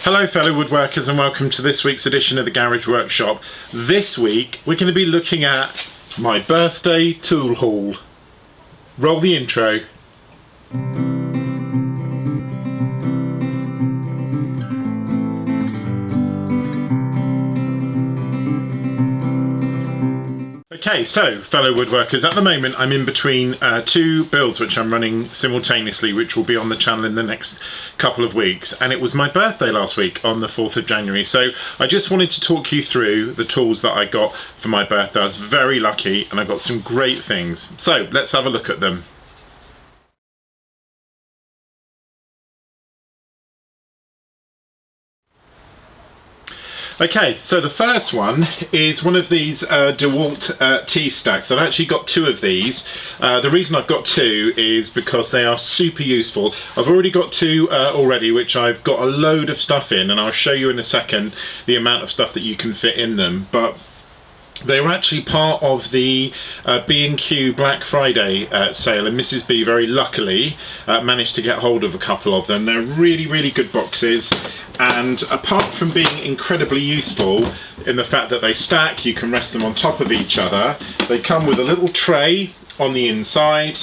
Hello fellow woodworkers and welcome to this week's edition of the Garage Workshop. This week we're going to be looking at my birthday tool haul. Roll the intro. Okay, so fellow woodworkers, at the moment I'm in between two builds which I'm running simultaneously, which will be on the channel in the next couple of weeks, and it was my birthday last week on the 4th of January, so I just wanted to talk you through the tools that I got for my birthday. I was very lucky and I got some great things, so let's have a look at them. Okay, so the first one is one of these DeWalt T-Staks. I've actually got two of these. The reason I've got two is because they are super useful. I've already got two already, which I've got a load of stuff in, and I'll show you in a second the amount of stuff that you can fit in them. But they were actually part of the B&Q Black Friday sale, and Mrs. B very luckily managed to get hold of a couple of them. They're really good boxes, and apart from being incredibly useful in the fact that they stack, you can rest them on top of each other, they come with a little tray on the inside,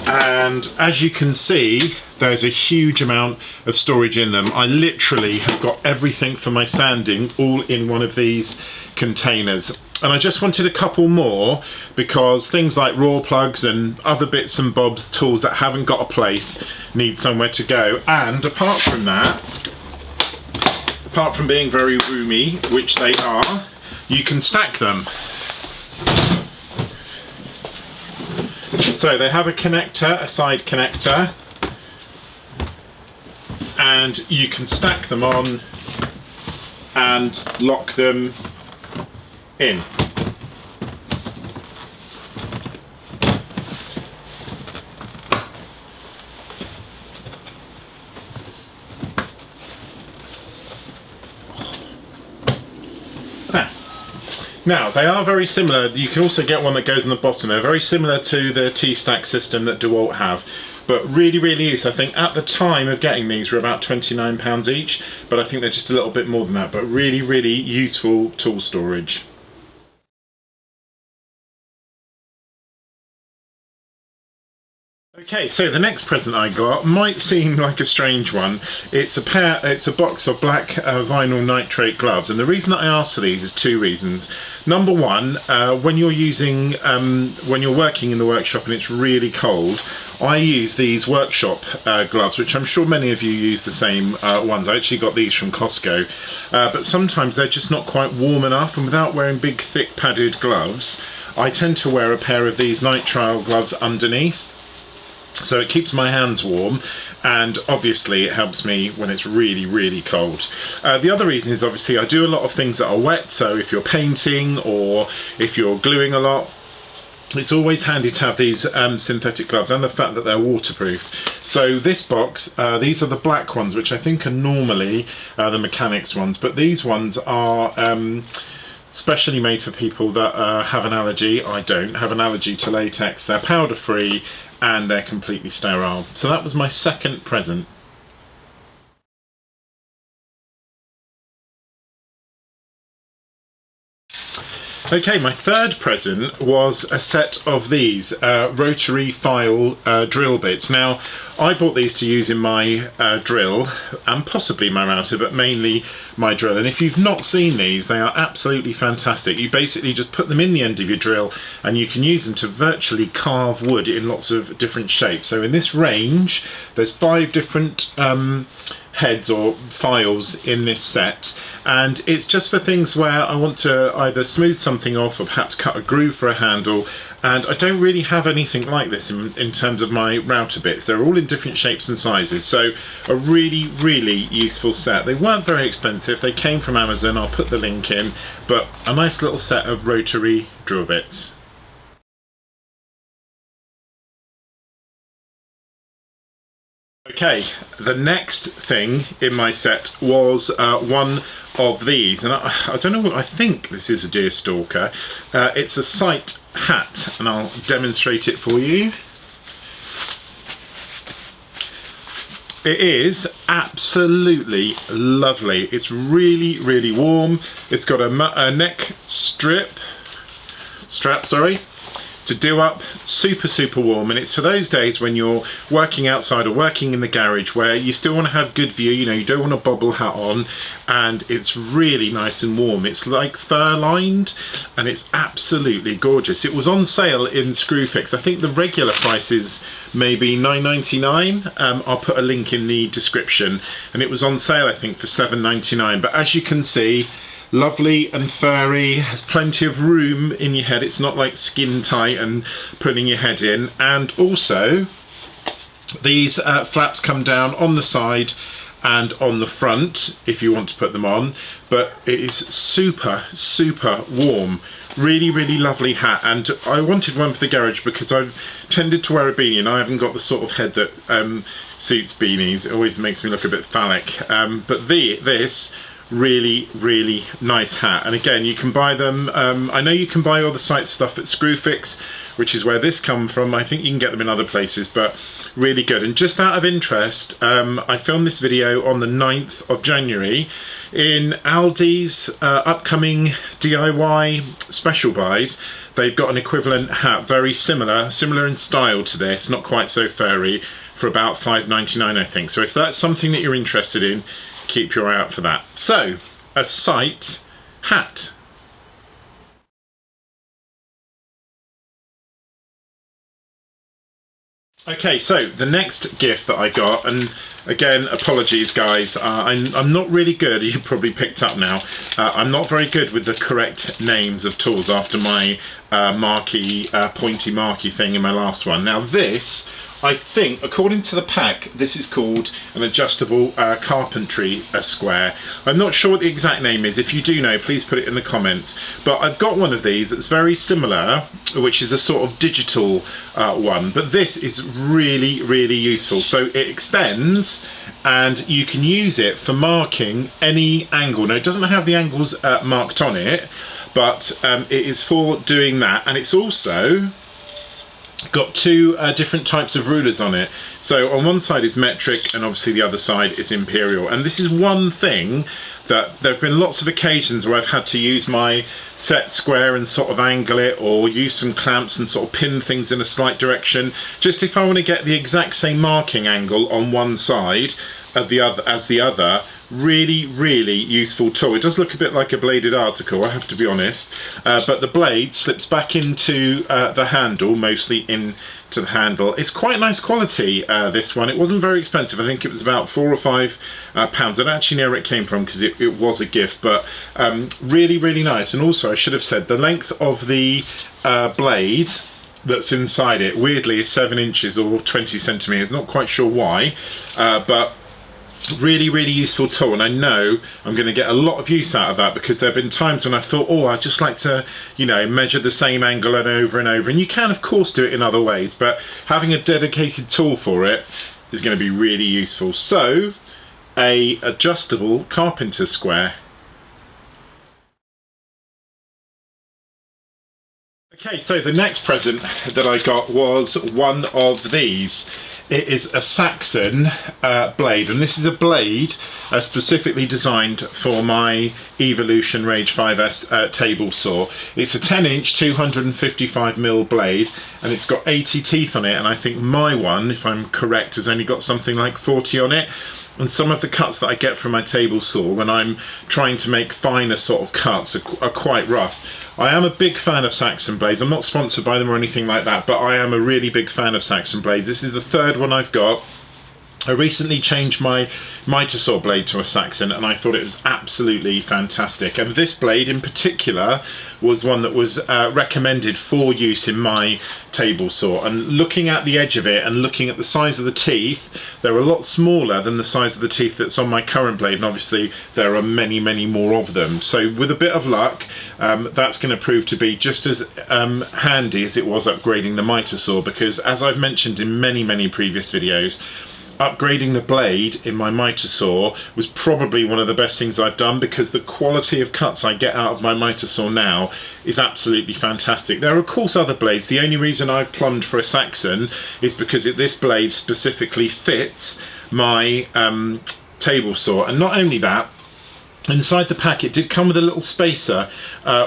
and as you can see there's a huge amount of storage in them. I literally have got everything for my sanding all in one of these containers. And I just wanted a couple more because things like raw plugs and other bits and bobs, tools that haven't got a place, need somewhere to go. And apart from that, apart from being very roomy, which they are, you can stack them. So they have a connector, a side connector, and you can stack them on and lock them in. Now, they are very similar. You can also get one that goes on the bottom. They're very similar to the T-Stak system that DeWalt have, but really useful. I think at the time of getting these were about £29 each, but I think they're just a little bit more than that, but really useful tool storage. Okay, so the next present I got might seem like a strange one. It's a box of black vinyl nitrate gloves, and the reason that I asked for these is two reasons. Number one, when you're working in the workshop and it's really cold, I use these workshop gloves, which I'm sure many of you use the same ones. I actually got these from Costco, but sometimes they're just not quite warm enough, and without wearing big thick padded gloves, I tend to wear a pair of these nitrile gloves underneath. So it keeps my hands warm, and obviously it helps me when it's really cold. The other reason is obviously I do a lot of things that are wet, so if you're painting or if you're gluing a lot, it's always handy to have these synthetic gloves, and the fact that they're waterproof. So this box, these are the black ones, which I think are normally the mechanics ones, but these ones are specially made for people that have an allergy. I don't have an allergy to latex. They're powder free and they're completely sterile. So that was my second present. Okay, my third present was a set of these rotary file drill bits. Now, I bought these to use in my drill and possibly my router, but mainly my drill. And if you've not seen these, they are absolutely fantastic. You basically just put them in the end of your drill and you can use them to virtually carve wood in lots of different shapes. So in this range, there's 5 different heads or files in this set, and it's just for things where I want to either smooth something off or perhaps cut a groove for a handle, and I don't really have anything like this in terms of my router bits. They're all in different shapes and sizes, so a really useful set. They weren't very expensive, they came from Amazon. I'll put the link in, but a nice little set of rotary drill bits. Okay, the next thing in my set was one of these, and I don't know, I think this is a deerstalker. It's a sight hat, and I'll demonstrate it for you. It is absolutely lovely. It's really, really warm. It's got a neck strap, sorry, to do up. Super, super warm, and it's for those days when you're working outside or working in the garage where you still want to have good view, you know, you don't want a bobble hat on, and it's really nice and warm. It's like fur lined, and it's absolutely gorgeous. It was on sale in Screwfix. I think the regular price is maybe $9.99. I'll put a link in the description, and it was on sale I think for $7.99. But as you can see, lovely and furry, has plenty of room in your head. It's not like skin tight and putting your head in. And also these flaps come down on the side and on the front if you want to put them on, but it is super, super warm. Really, really lovely hat, and I wanted one for the garage because I've tended to wear a beanie and I haven't got the sort of head that suits beanies. It always makes me look a bit phallic, but this really, really nice hat. And again, you can buy them, I know you can buy all the site stuff at Screwfix, which is where this come from. I think you can get them in other places, but really good. And just out of interest, I filmed this video on the 9th of January in Aldi's upcoming DIY special buys. They've got an equivalent hat, very similar in style to this, not quite so furry, for about $5.99 I think. So if that's something that you're interested in, keep your eye out for that. So, a site hat. Okay, so the next gift that I got, and again, apologies guys, I'm not really good, you probably picked up now, I'm not very good with the correct names of tools after my pointy marky thing in my last one. Now this, I think, according to the pack, this is called an adjustable Carpenter Square. I'm not sure what the exact name is. If you do know, please put it in the comments. But I've got one of these that's very similar, which is a sort of digital one. But this is really, really useful. So it extends, and you can use it for marking any angle. Now, it doesn't have the angles marked on it, but it is for doing that. And it's also got two different types of rulers on it. So on one side is metric, and obviously the other side is imperial. And this is one thing that there have been lots of occasions where I've had to use my set square and sort of angle it, or use some clamps and sort of pin things in a slight direction, just if I want to get the exact same marking angle on one side as the other. Really, really useful tool. It does look a bit like a bladed article, I have to be honest, but the blade slips back into the handle, mostly into the handle. It's quite nice quality, this one. It wasn't very expensive. I think it was about £4 or £5. I don't actually know where it came from because it was a gift, but really, really nice. And also, I should have said, the length of the blade that's inside it, weirdly, is 7 inches or 20 centimeters. Not quite sure why, but really, really useful tool. And I know I'm going to get a lot of use out of that, because there have been times when I thought, oh, I'd just like to, you know, measure the same angle and over, and you can of course do it in other ways, but having a dedicated tool for it is going to be really useful. So, a adjustable Carpenter Square. Okay, so the next present that I got was one of these. It is a Saxon blade, and this is a blade specifically designed for my Evolution Rage 5S table saw. It's a 10-inch 255mm blade, and it's got 80 teeth on it, and I think my one, if I'm correct, has only got something like 40 on it. And some of the cuts that I get from my table saw when I'm trying to make finer sort of cuts are quite rough. I am a big fan of Saxon Blades. I'm not sponsored by them or anything like that, but I am a really big fan of Saxon Blades. This is the third one I've got. I recently changed my miter saw blade to a Saxon, and I thought it was absolutely fantastic. And this blade in particular was one that was recommended for use in my table saw. And looking at the edge of it and looking at the size of the teeth, they're a lot smaller than the size of the teeth that's on my current blade, and obviously there are many, many more of them. So with a bit of luck, that's going to prove to be just as handy as it was upgrading the miter saw, because as I've mentioned in many, many previous videos, upgrading the blade in my miter saw was probably one of the best things I've done, because the quality of cuts I get out of my miter saw now is absolutely fantastic. There are of course other blades. The only reason I've plumbed for a Saxon is because this blade specifically fits my table saw. And not only that, inside the pack it did come with a little spacer,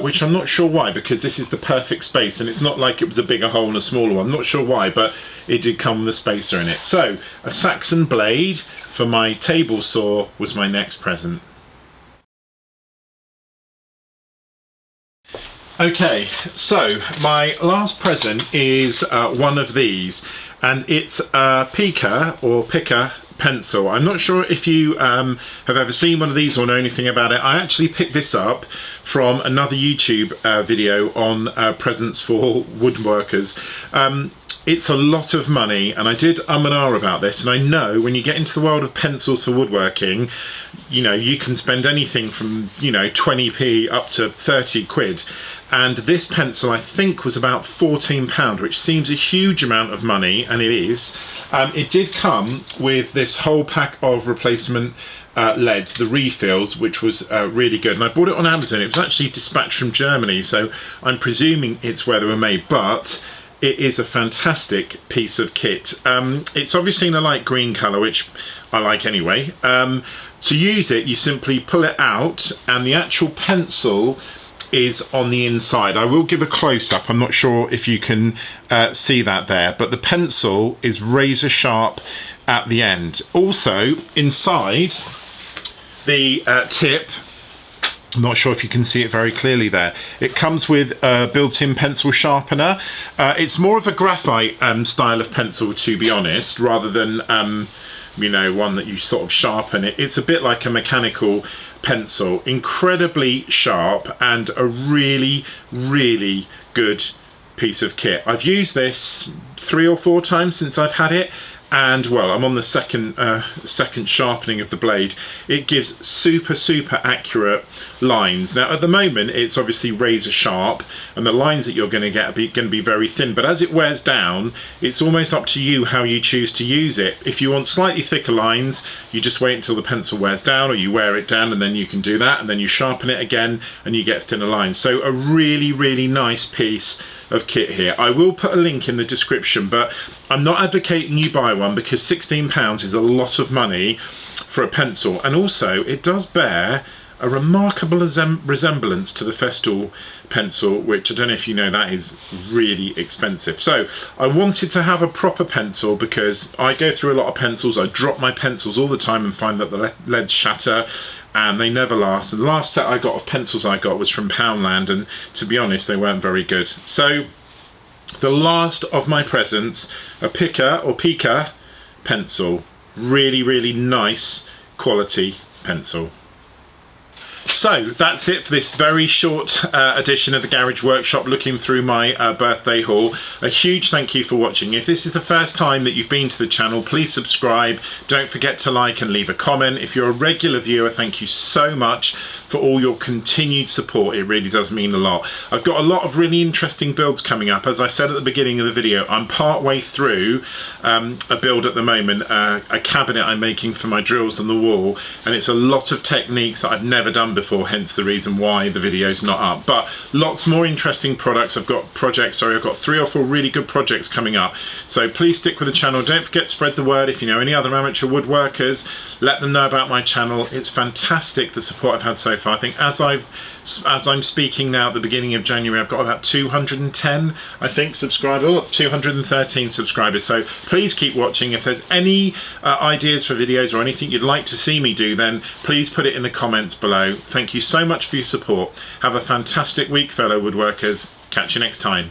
which I'm not sure why, because this is the perfect space and it's not like it was a bigger hole and a smaller one. I'm not sure why, but it did come with a spacer in it. So a Saxon Blade for my table saw was my next present. Okay, so my last present is one of these, and it's a Pika Pencil. I'm not sure if you have ever seen one of these or know anything about it. I actually picked this up from another YouTube video on presents for woodworkers. It's a lot of money, and I did and ah about this, and I know when you get into the world of pencils for woodworking, you know, you can spend anything from, you know, 20p up to 30 quid. And this pencil, I think, was about £14, which seems a huge amount of money, and it is. It did come with this whole pack of replacement leads, the refills, which was really good. And I bought it on Amazon. It was actually dispatched from Germany, so I'm presuming it's where they were made, but it is a fantastic piece of kit. It's obviously in a light green colour, which I like anyway. To use it, you simply pull it out, and the actual pencil is on the inside. I will give a close-up. I'm not sure if you can see that there, but the pencil is razor sharp at the end. Also, inside the tip, I'm not sure if you can see it very clearly there, it comes with a built-in pencil sharpener. It's more of a graphite style of pencil, to be honest, rather than you know, one that you sort of sharpen. It's a bit like a mechanical pencil. Incredibly sharp and a really, really good piece of kit. I've used this 3 or 4 times since I've had it, and well, I'm on the second sharpening of the blade. It gives super accurate lines. Now at the moment it's obviously razor sharp, and the lines that you're going to get are going to be very thin, but as it wears down, it's almost up to you how you choose to use it. If you want slightly thicker lines, you just wait until the pencil wears down, or you wear it down and then you can do that, and then you sharpen it again and you get thinner lines. So a really nice piece of kit here. I will put a link in the description, but I'm not advocating you buy one, because £16 is a lot of money for a pencil, and also it does bear a remarkable resemblance to the Festool pencil, which I don't know if you know, that is really expensive. So I wanted to have a proper pencil, because I go through a lot of pencils. I drop my pencils all the time and find that the leads shatter and they never last. And the last set I got of pencils I got was from Poundland, and to be honest, they weren't very good. So the last of my presents, a Pika Pencil. Really nice quality pencil. So that's it for this very short edition of the Garage Workshop, looking through my birthday haul. A huge thank you for watching. If this is the first time that you've been to the channel, please subscribe. Don't forget to like and leave a comment. If you're a regular viewer, thank you so much for all your continued support. It really does mean a lot. I've got a lot of really interesting builds coming up. As I said at the beginning of the video, I'm part way through a build at the moment, a cabinet I'm making for my drills on the wall, and it's a lot of techniques that I've never done before, hence the reason why the video's not up. But lots more interesting products. I've got 3 or 4 really good projects coming up, so please stick with the channel. Don't forget to spread the word. If you know any other amateur woodworkers, let them know about my channel. It's fantastic, the support I've had so far. I think as I'm speaking now at the beginning of January, I've got about 210, I think, subscribers, 213 subscribers. So please keep watching. If there's any ideas for videos or anything you'd like to see me do, then please put it in the comments below. Thank you so much for your support. Have a fantastic week, fellow woodworkers. Catch you next time.